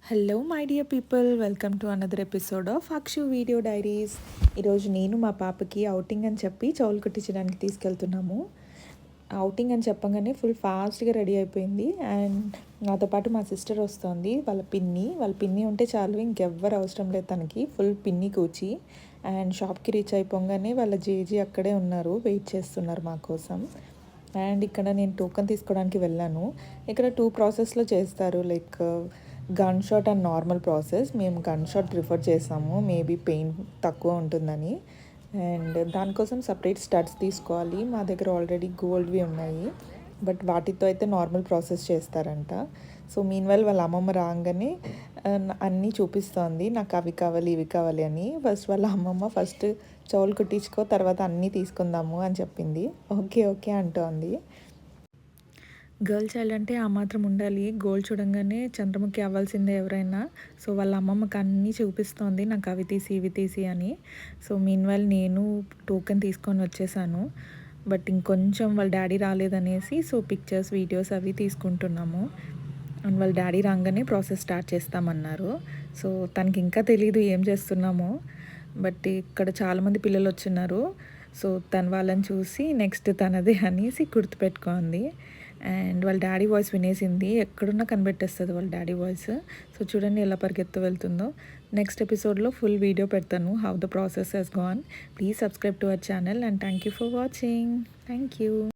Hello my dear people, welcome to another episode of Akshu video diaries. ఈరోజు నేను మా పాపకి ఔటింగ్ అని చెప్పి చెవులు కుట్టించడానికి తీసుకెళ్తున్నాము. ఔటింగ్ అని చెప్పగానే ఫుల్ ఫాస్ట్గా రెడీ అయిపోయింది. అండ్ నాతో పాటు మా సిస్టర్ వస్తుంది, వాళ్ళ పిన్ని ఉంటే చాలు, ఇంకెవ్వరు అవసరం లేదు తనకి. ఫుల్ పిన్ని కూచి. అండ్ షాప్కి రీచ్ అయిపోగానే వాళ్ళ జేజీ అక్కడే ఉన్నారు, వెయిట్ చేస్తున్నారు మా కోసం. అండ్ ఇక్కడ నేను టోకెన్ తీసుకోవడానికి వెళ్ళాను. ఇక్కడ 2 ప్రాసెస్లో చేస్తారు, like gun shot and normal process. మేము గన్ షాట్ ప్రిఫర్ చేసాము, మేబీ పెయిన్ తక్కువ ఉంటుందని. అండ్ దానికోసం సపరేట్ స్టడ్స్ తీసుకోవాలి. మా దగ్గర ఆల్రెడీ గోల్డ్వి ఉన్నాయి, బట్ వాటితో అయితే నార్మల్ ప్రాసెస్ చేస్తారంట. సో మీన్వైల్ వాళ్ళ అమ్మమ్మ రాగానే అన్నీ చూపిస్తోంది, నాకు అవి కావాలి ఇవి కావాలి అని. వాళ్ళ అమ్మమ్మ ఫస్ట్ చెవులు కుట్టించుకో, తర్వాత అన్నీ తీసుకుందాము అని చెప్పింది. ఓకే ఓకే అంటోంది. గర్ల్ చైల్డ్ అంటే ఆ మాత్రం ఉండాలి. గోల్ చూడంగానే చంద్రముఖి అవ్వాల్సిందే ఎవరైనా. సో వాళ్ళ అమ్మమ్మకి అన్నీ చూపిస్తోంది, నాకు అవి తీసి ఇవి తీసి అని. సో మీన్వైల్ నేను టోకెన్ తీసుకొని వచ్చేసాను, బట్ ఇంకొంచెం వాళ్ళ డాడీ రాలేదనేసి సో పిక్చర్స్ వీడియోస్ అవి తీసుకుంటున్నాము. అండ్ వాళ్ళ డాడీ రాగానే ప్రాసెస్ స్టార్ట్ చేస్తామన్నారు. సో తనకి ఇంకా తెలీదు ఏం చేస్తున్నామో, బట్ ఇక్కడ చాలామంది పిల్లలు వచ్చిన్నారు. సో వాళ్ళని చూసి నెక్స్ట్ తనదే అనేసి గుర్తుపెట్టుకుంది. అండ్ వాళ్ళ డాడీ వాయిస్ వినేసింది, ఎక్కడున్నా కనిపెట్టేస్తుంది వాళ్ళ డాడీ వాయిస్. సో చూడండి ఎలా పరిగెత్తు వెళ్తుందో. నెక్స్ట్ ఎపిసోడ్లో ఫుల్ వీడియో పెడతాను, how the process has gone. Please subscribe to our channel and thank you for watching. Thank you.